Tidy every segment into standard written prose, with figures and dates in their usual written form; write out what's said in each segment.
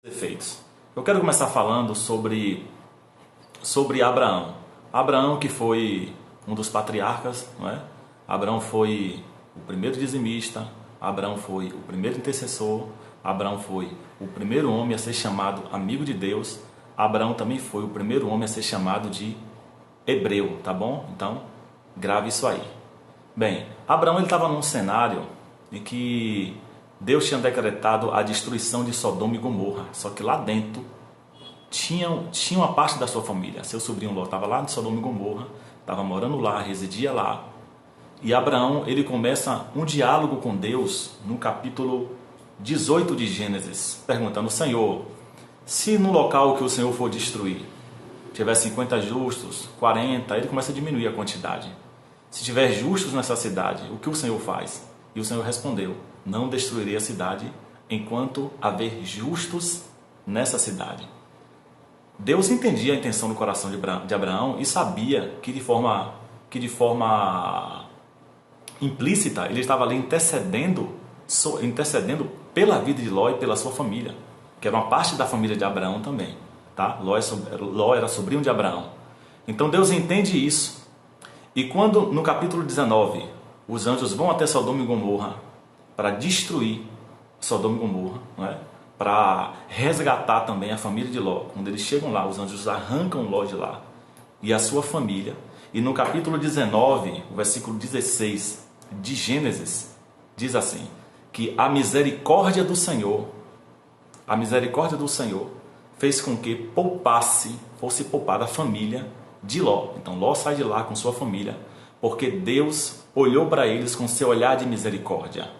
Efeitos. Eu quero começar falando sobre Abraão. Abraão, que foi um dos patriarcas, não é? Abraão foi o primeiro dizimista, Abraão foi o primeiro intercessor, Abraão foi o primeiro homem a ser chamado amigo de Deus, Abraão também foi o primeiro homem a ser chamado de hebreu, tá bom? Então, grave isso aí. Bem, Abraão ele estava num cenário em que Deus tinha decretado a destruição de Sodoma e Gomorra, só que lá dentro tinha uma parte da sua família. Seu sobrinho Ló estava lá em Sodoma e Gomorra, estava morando lá, residia lá. E Abraão ele começa um diálogo com Deus no capítulo 18 de Gênesis, perguntando: Senhor, se no local que o Senhor for destruir tiver 50 justos, 40, ele começa a diminuir a quantidade. Se tiver justos nessa cidade, o que o Senhor faz? E o Senhor respondeu: não destruirei a cidade enquanto haver justos nessa cidade. Deus entendia a intenção do coração de Abraão e sabia que de forma implícita ele estava ali intercedendo pela vida de Ló e pela sua família, que era uma parte da família de Abraão também, tá? Ló era sobrinho de Abraão. Então Deus entende isso. E quando no capítulo 19 os anjos vão até Sodoma e Gomorra para destruir Sodoma e Gomorra, não é? Para resgatar também a família de Ló. Quando eles chegam lá, os anjos arrancam Ló de lá e a sua família. E no capítulo 19, o versículo 16 de Gênesis, diz assim, que a misericórdia do Senhor fez com que fosse poupada a família de Ló. Então Ló sai de lá com sua família, porque Deus olhou para eles com seu olhar de misericórdia.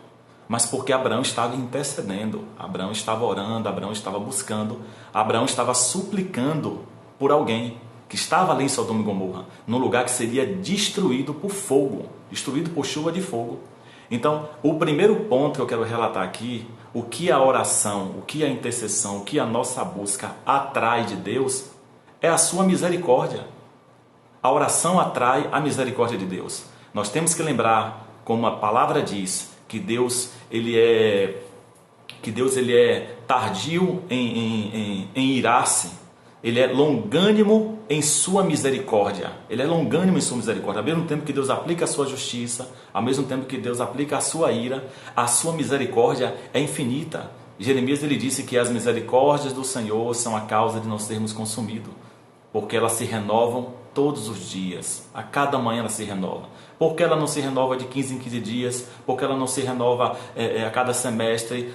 Mas porque Abraão estava intercedendo, Abraão estava orando, Abraão estava buscando, Abraão estava suplicando por alguém que estava ali em Sodoma e Gomorra, num lugar que seria destruído por fogo, destruído por chuva de fogo. Então, o primeiro ponto que eu quero relatar aqui, o que a oração, o que a intercessão, o que a nossa busca atrai de Deus, é a sua misericórdia. A oração atrai a misericórdia de Deus. Nós temos que lembrar, como a palavra diz, que Deus ele é tardio em irar-se. Ele é longânimo em sua misericórdia. Ele é longânimo em sua misericórdia. Ao mesmo tempo que Deus aplica a sua justiça, ao mesmo tempo que Deus aplica a sua ira, a sua misericórdia é infinita. Jeremias ele disse que as misericórdias do Senhor são a causa de não sermos consumidos, porque elas se renovam todos os dias. A cada manhã ela se renova. Porque ela não se renova de 15 em 15 dias, porque ela não se renova a cada semestre,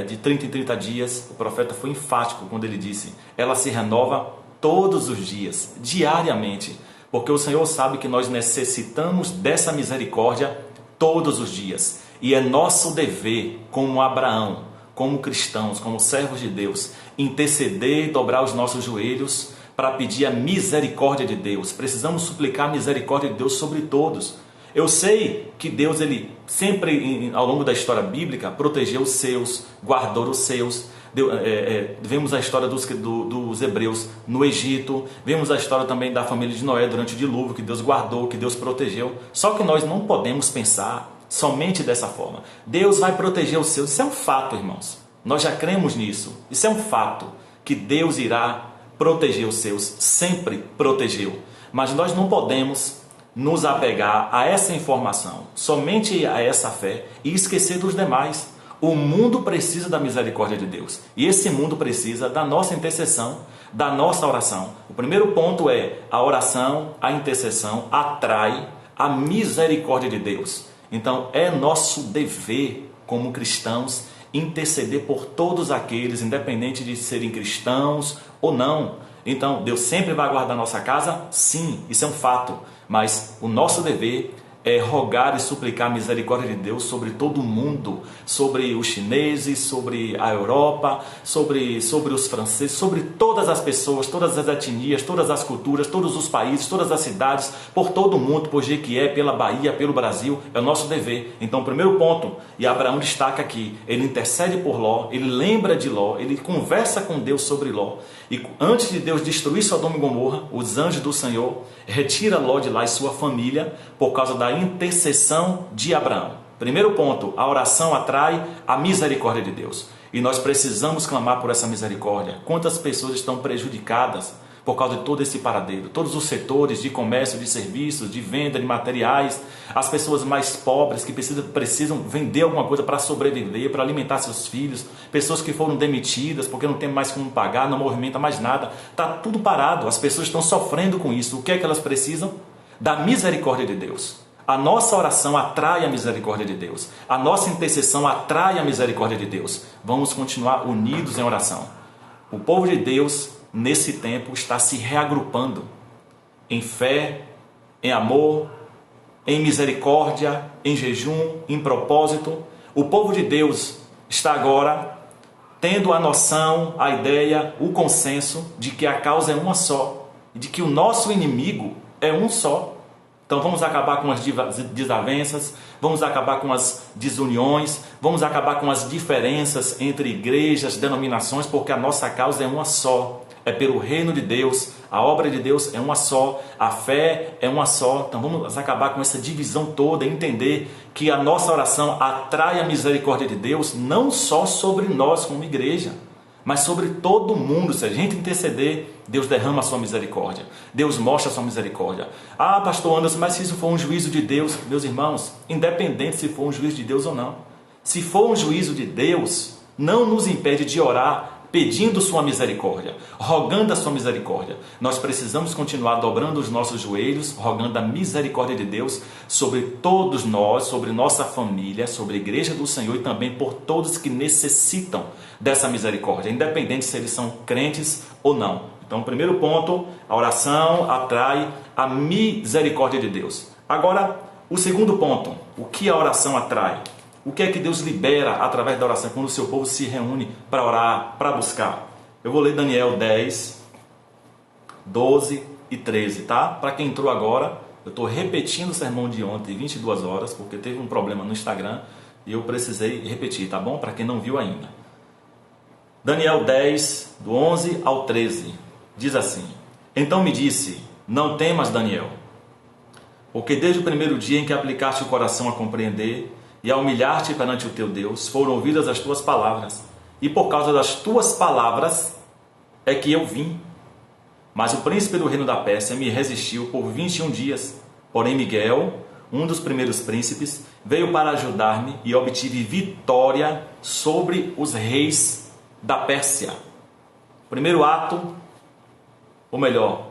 de 30 em 30 dias. O profeta foi enfático quando ele disse: ela se renova todos os dias, diariamente, porque o Senhor sabe que nós necessitamos dessa misericórdia todos os dias. E é nosso dever, como Abraão, como cristãos, como servos de Deus, interceder e dobrar os nossos joelhos para pedir a misericórdia de Deus. Precisamos suplicar a misericórdia de Deus sobre todos. Eu sei que Deus, ele sempre, ao longo da história bíblica, protegeu os seus, guardou os seus. Vemos a história dos hebreus no Egito, vemos a história também da família de Noé durante o dilúvio, que Deus guardou, que Deus protegeu. Só que nós não podemos pensar somente dessa forma. Deus vai proteger os seus. Isso é um fato, irmãos. Nós já cremos nisso. Isso é um fato, que Deus irá proteger os seus, sempre protegeu. Mas nós não podemos nos apegar a essa informação, somente a essa fé, e esquecer dos demais. O mundo precisa da misericórdia de Deus. E esse mundo precisa da nossa intercessão, da nossa oração. O primeiro ponto é: a oração, a intercessão atrai a misericórdia de Deus. Então é nosso dever como cristãos interceder por todos aqueles, independente de serem cristãos ou não. Então, Deus sempre vai guardar nossa casa? Sim, isso é um fato. Mas o nosso dever é rogar e suplicar a misericórdia de Deus sobre todo o mundo, sobre os chineses, sobre a Europa, sobre os franceses, sobre todas as pessoas, todas as etnias, todas as culturas, todos os países, todas as cidades, por todo o mundo, por Jequié, pela Bahia, pelo Brasil. É o nosso dever. Então, o primeiro ponto, e Abraão destaca aqui, ele intercede por Ló, ele lembra de Ló, ele conversa com Deus sobre Ló. E antes de Deus destruir Sodoma e Gomorra, os anjos do Senhor retira Ló de lá e sua família por causa da intercessão de Abraão. Primeiro ponto, a oração atrai a misericórdia de Deus. E nós precisamos clamar por essa misericórdia. Quantas pessoas estão prejudicadas por causa de todo esse paradeiro? Todos os setores de comércio, de serviços, de venda de materiais, as pessoas mais pobres que precisam vender alguma coisa para sobreviver, para alimentar seus filhos, pessoas que foram demitidas porque não tem mais como pagar, não movimenta mais nada. Está tudo parado, as pessoas estão sofrendo com isso. O que é que elas precisam? Da misericórdia de Deus. A nossa oração atrai a misericórdia de Deus. A nossa intercessão atrai a misericórdia de Deus. Vamos continuar unidos em oração. O povo de Deus, nesse tempo, está se reagrupando em fé, em amor, em misericórdia, em jejum, em propósito. O povo de Deus está agora tendo a noção, a ideia, o consenso de que a causa é uma só e de que o nosso inimigo é um só. Então vamos acabar com as desavenças, vamos acabar com as desuniões, vamos acabar com as diferenças entre igrejas, denominações, porque a nossa causa é uma só. É pelo reino de Deus, a obra de Deus é uma só, a fé é uma só. Então vamos acabar com essa divisão toda e entender que a nossa oração atrai a misericórdia de Deus não só sobre nós como igreja, mas sobre todo mundo. Se a gente interceder, Deus derrama a sua misericórdia. Deus mostra a sua misericórdia. Ah, pastor Anderson, mas se isso for um juízo de Deus, meus irmãos, independente se for um juízo de Deus ou não, se for um juízo de Deus, não nos impede de orar pedindo sua misericórdia, rogando a sua misericórdia. Nós precisamos continuar dobrando os nossos joelhos, rogando a misericórdia de Deus sobre todos nós, sobre nossa família, sobre a igreja do Senhor e também por todos que necessitam dessa misericórdia, independente se eles são crentes ou não. Então, o primeiro ponto, a oração atrai a misericórdia de Deus. Agora, o segundo ponto, o que a oração atrai? O que é que Deus libera através da oração quando o seu povo se reúne para orar, para buscar? Eu vou ler Daniel 10, 12 e 13, tá? Para quem entrou agora, eu estou repetindo o sermão de ontem, 22 horas, porque teve um problema no Instagram e eu precisei repetir, tá bom? Para quem não viu ainda. Daniel 10, do 11 ao 13, diz assim: Então me disse, não temas, Daniel, porque desde o primeiro dia em que aplicaste o coração a compreender e a humilhar-te perante o teu Deus, foram ouvidas as tuas palavras, e por causa das tuas palavras é que eu vim. Mas o príncipe do reino da Pérsia me resistiu por 21 dias. Porém Miguel, um dos primeiros príncipes, veio para ajudar-me e obtive vitória sobre os reis da Pérsia. Primeiro ato, ou melhor,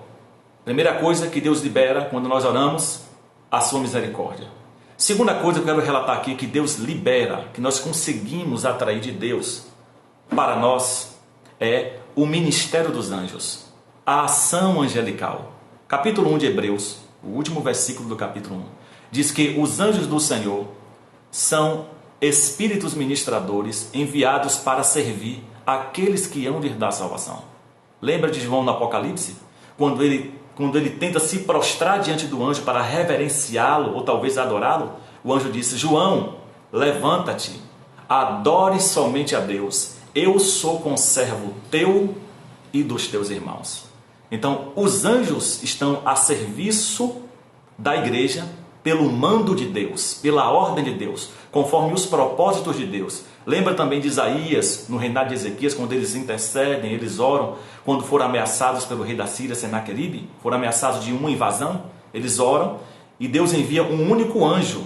primeira coisa que Deus libera quando nós oramos, a sua misericórdia. Segunda coisa que eu quero relatar aqui, que Deus libera, que nós conseguimos atrair de Deus para nós, é o ministério dos anjos, a ação angelical. Capítulo 1 de Hebreus, o último versículo do capítulo 1, diz que os anjos do Senhor são espíritos ministradores enviados para servir aqueles que hão de dar salvação. Lembra de João no Apocalipse? Quando ele tenta se prostrar diante do anjo para reverenciá-lo ou talvez adorá-lo, o anjo disse: João, levanta-te, adore somente a Deus, eu sou conservo teu e dos teus irmãos. Então, os anjos estão a serviço da igreja pelo mando de Deus, pela ordem de Deus, conforme os propósitos de Deus. Lembra também de Isaías, no reinado de Ezequias, quando eles intercedem, eles oram, quando foram ameaçados pelo rei da Síria, Senaqueribe, foram ameaçados de uma invasão, eles oram e Deus envia um único anjo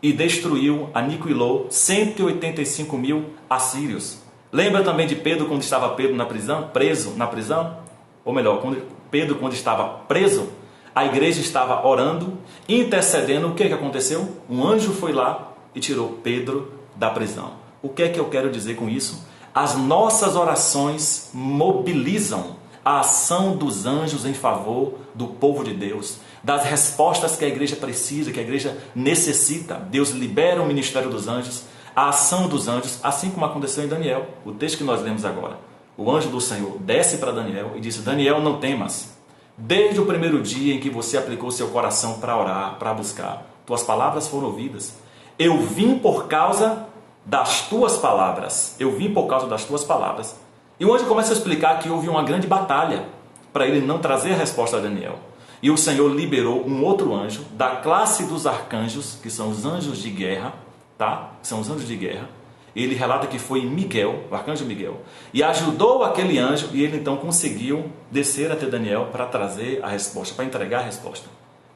e destruiu, aniquilou 185 mil assírios. Lembra também de Pedro, quando estava preso na prisão? Ou melhor, quando estava preso, a igreja estava orando, intercedendo. O que aconteceu? Um anjo foi lá e tirou Pedro da prisão. O que é que eu quero dizer com isso? As nossas orações mobilizam a ação dos anjos em favor do povo de Deus, das respostas que a igreja precisa, que a igreja necessita. Deus libera o ministério dos anjos, a ação dos anjos, assim como aconteceu em Daniel, o texto que nós lemos agora. O anjo do Senhor desce para Daniel e disse: Daniel, não temas. Desde o primeiro dia em que você aplicou seu coração para orar, para buscar, tuas palavras foram ouvidas. Eu vim por causa das tuas palavras. Eu vim por causa das tuas palavras. E o anjo começa a explicar que houve uma grande batalha para ele não trazer a resposta a Daniel. E o Senhor liberou um outro anjo da classe dos arcanjos, que são os anjos de guerra, tá? São os anjos de guerra. Ele relata que foi Miguel, o arcanjo Miguel, e ajudou aquele anjo, e ele então conseguiu descer até Daniel para trazer a resposta, para entregar a resposta.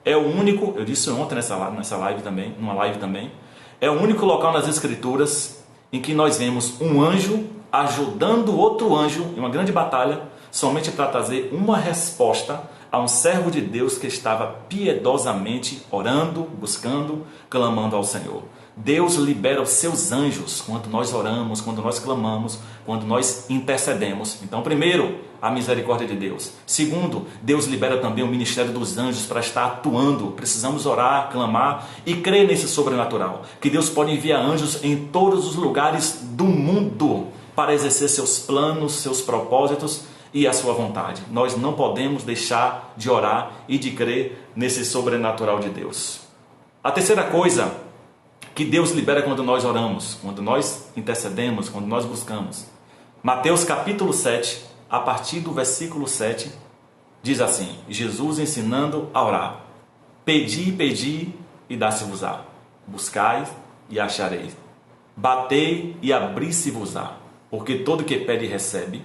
É o único, eu disse ontem nessa live também, numa live também, é o único local nas Escrituras em que nós vemos um anjo ajudando outro anjo em uma grande batalha, somente para trazer uma resposta a um servo de Deus que estava piedosamente orando, buscando, clamando ao Senhor. Deus libera os seus anjos quando nós oramos, quando nós clamamos, quando nós intercedemos. Então, primeiro, a misericórdia de Deus. Segundo, Deus libera também o ministério dos anjos para estar atuando. Precisamos orar, clamar e crer nesse sobrenatural, que Deus pode enviar anjos em todos os lugares do mundo para exercer seus planos, seus propósitos e a sua vontade. Nós não podemos deixar de orar e de crer nesse sobrenatural de Deus. A terceira coisa que Deus libera quando nós oramos, quando nós intercedemos, quando nós buscamos. Mateus capítulo 7, a partir do versículo 7, diz assim, Jesus ensinando a orar. Pedi, pedi e dá-se-vos-á. Buscai e achareis. Batei e abri-se-vos-á. Porque todo que pede recebe,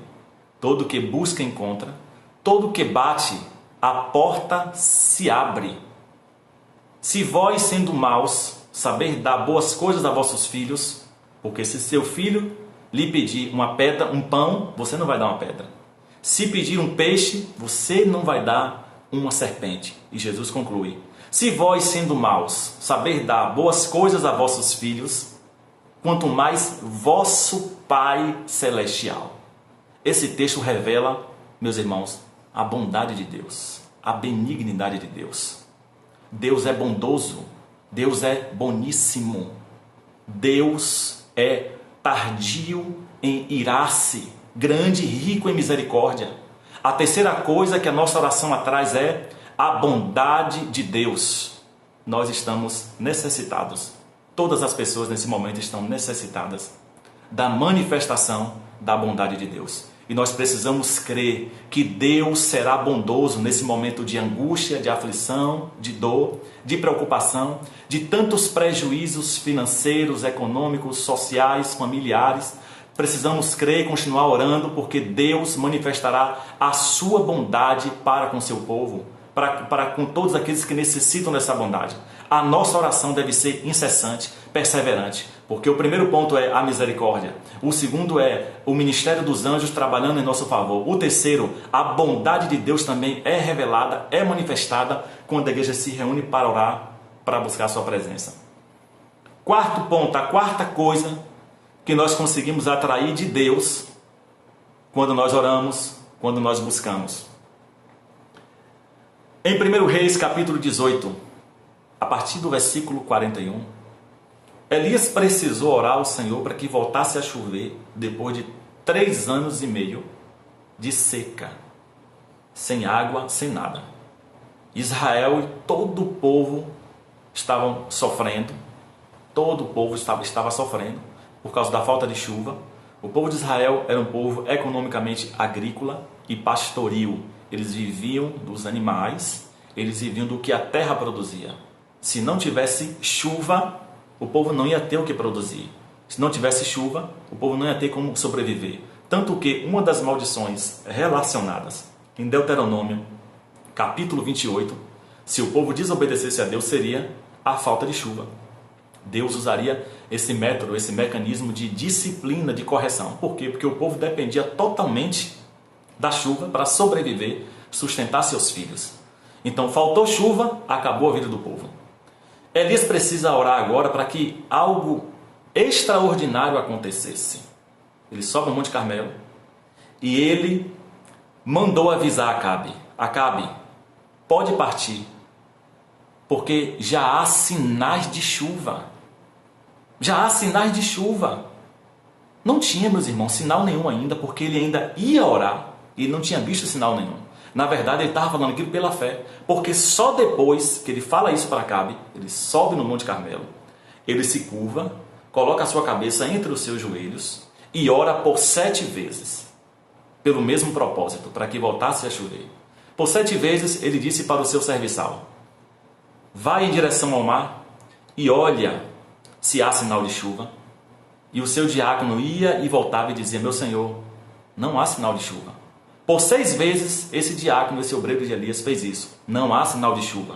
todo que busca encontra, todo que bate, a porta se abre. Se vós, sendo maus, saber dar boas coisas a vossos filhos, porque se seu filho lhe pedir uma pedra, um pão, você não vai dar uma pedra. Se pedir um peixe, você não vai dar uma serpente. E Jesus conclui, se vós, sendo maus, saber dar boas coisas a vossos filhos, quanto mais vosso Pai Celestial. Esse texto revela, meus irmãos, a bondade de Deus, a benignidade de Deus. Deus é bondoso, Deus é boníssimo, Deus é tardio em irar-se, grande e rico em misericórdia. A terceira coisa que a nossa oração atrás é a bondade de Deus. Nós estamos necessitados, todas as pessoas nesse momento estão necessitadas da manifestação da bondade de Deus. E nós precisamos crer que Deus será bondoso nesse momento de angústia, de aflição, de dor, de preocupação, de tantos prejuízos financeiros, econômicos, sociais, familiares. Precisamos crer e continuar orando, porque Deus manifestará a sua bondade para com seu povo, para com todos aqueles que necessitam dessa bondade. A nossa oração deve ser incessante, perseverante, porque o primeiro ponto é a misericórdia, o segundo é o ministério dos anjos trabalhando em nosso favor, o terceiro, a bondade de Deus também é revelada, é manifestada quando a igreja se reúne para orar, para buscar a sua presença. Quarto ponto, a quarta coisa que nós conseguimos atrair de Deus quando nós oramos, quando nós buscamos. Em 1 Reis capítulo 18, a partir do versículo 41, Elias precisou orar ao Senhor para que voltasse a chover depois de 3 anos e meio de seca, sem água, sem nada. Israel e todo o povo estavam sofrendo, todo o povo estava sofrendo por causa da falta de chuva. O povo de Israel era um povo economicamente agrícola e pastoril. Eles viviam dos animais, eles viviam do que a terra produzia. Se não tivesse chuva, o povo não ia ter o que produzir. Se não tivesse chuva, o povo não ia ter como sobreviver. Tanto que uma das maldições relacionadas em Deuteronômio, capítulo 28, se o povo desobedecesse a Deus, seria a falta de chuva. Deus usaria esse método, esse mecanismo de disciplina, de correção. Por quê? Porque o povo dependia totalmente da chuva para sobreviver, sustentar seus filhos. Então, faltou chuva, acabou a vida do povo. Elias precisa orar agora para que algo extraordinário acontecesse. Ele sobe ao Monte Carmelo e ele mandou avisar Acabe. Acabe, pode partir, porque já há sinais de chuva. Já há sinais de chuva. Não tinha, meus irmãos, sinal nenhum ainda, porque ele ainda ia orar e não tinha visto sinal nenhum. Na verdade, ele estava falando aquilo pela fé, porque só depois que ele fala isso para Acabe, ele sobe no Monte Carmelo, ele se curva, coloca a sua cabeça entre os seus joelhos e ora por 7 vezes, pelo mesmo propósito, para que voltasse a chover. Por 7 vezes, ele disse para o seu serviçal, vai em direção ao mar e olha se há sinal de chuva. E o seu diácono ia e voltava e dizia: meu senhor, não há sinal de chuva. Por 6 vezes esse diácono, esse obreiro de Elias fez isso. Não há sinal de chuva.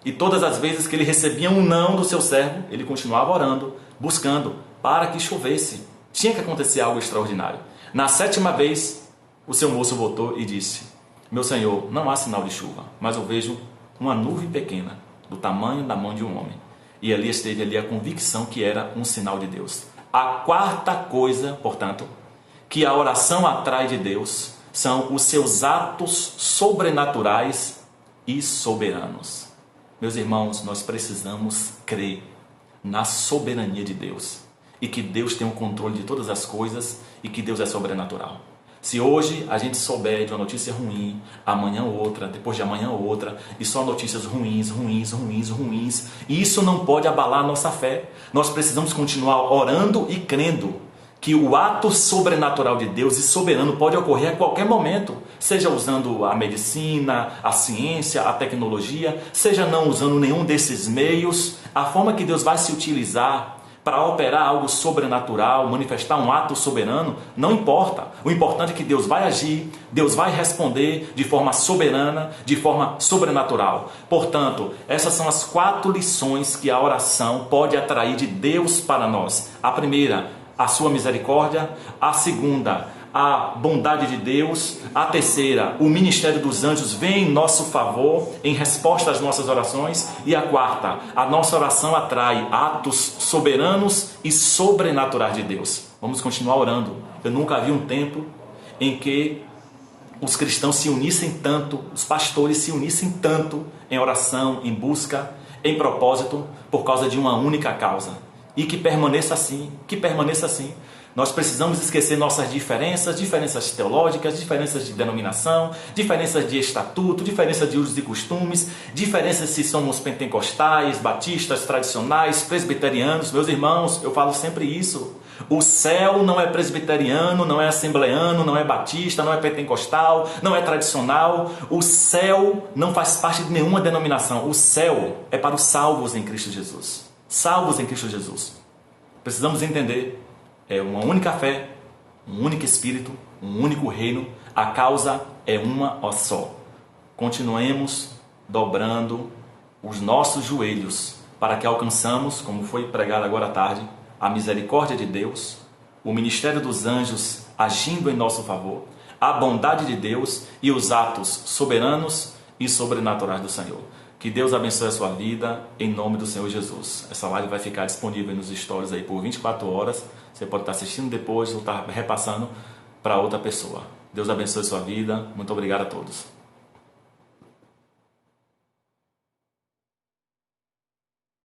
E todas as vezes que ele recebia um não do seu servo, ele continuava orando, buscando para que chovesse. Tinha que acontecer algo extraordinário. Na 7ª vez, o seu moço voltou e disse: meu senhor, não há sinal de chuva, mas eu vejo uma nuvem pequena, do tamanho da mão de um homem. E Elias teve ali a convicção que era um sinal de Deus. A 4ª coisa, portanto, que a oração atrai de Deus são os seus atos sobrenaturais e soberanos. Meus irmãos, nós precisamos crer na soberania de Deus e que Deus tem o controle de todas as coisas e que Deus é sobrenatural. Se hoje a gente souber de uma notícia ruim, amanhã outra, depois de amanhã outra, e só notícias ruins, e isso não pode abalar a nossa fé. Nós precisamos continuar orando e crendo que o ato sobrenatural de Deus e soberano pode ocorrer a qualquer momento, seja usando a medicina, a ciência, a tecnologia, seja não usando nenhum desses meios, a forma que Deus vai se utilizar para operar algo sobrenatural, manifestar um ato soberano, não importa. O importante é que Deus vai agir, Deus vai responder de forma soberana, de forma sobrenatural. Portanto, essas são as 4 lições que a oração pode atrair de Deus para nós. A primeira, a sua misericórdia. A segunda, a bondade de Deus. A terceira, o ministério dos anjos vem em nosso favor, em resposta às nossas orações. E a quarta, a nossa oração atrai atos soberanos e sobrenaturais de Deus. Vamos continuar orando. Eu nunca vi um tempo em que os cristãos se unissem tanto, os pastores se unissem tanto em oração, em busca, em propósito, por causa de uma única causa. E que permaneça assim, Nós precisamos esquecer nossas diferenças teológicas, diferenças de denominação, diferenças de estatuto, diferenças de usos e costumes, diferenças se somos pentecostais, batistas, tradicionais, presbiterianos. Meus irmãos, eu falo sempre isso. O céu não é presbiteriano, não é assembleano, não é batista, não é pentecostal, não é tradicional. O céu não faz parte de nenhuma denominação. O céu é para os salvos em Cristo Jesus. Salvos em Cristo Jesus. Precisamos entender, é uma única fé, um único Espírito, um único reino, a causa é uma só. Continuemos dobrando os nossos joelhos para que alcançamos, como foi pregado agora à tarde, a misericórdia de Deus, o ministério dos anjos agindo em nosso favor, a bondade de Deus e os atos soberanos e sobrenaturais do Senhor. Que Deus abençoe a sua vida, em nome do Senhor Jesus. Essa live vai ficar disponível nos stories aí por 24 horas. Você pode estar assistindo depois ou estar repassando para outra pessoa. Deus abençoe a sua vida. Muito obrigado a todos.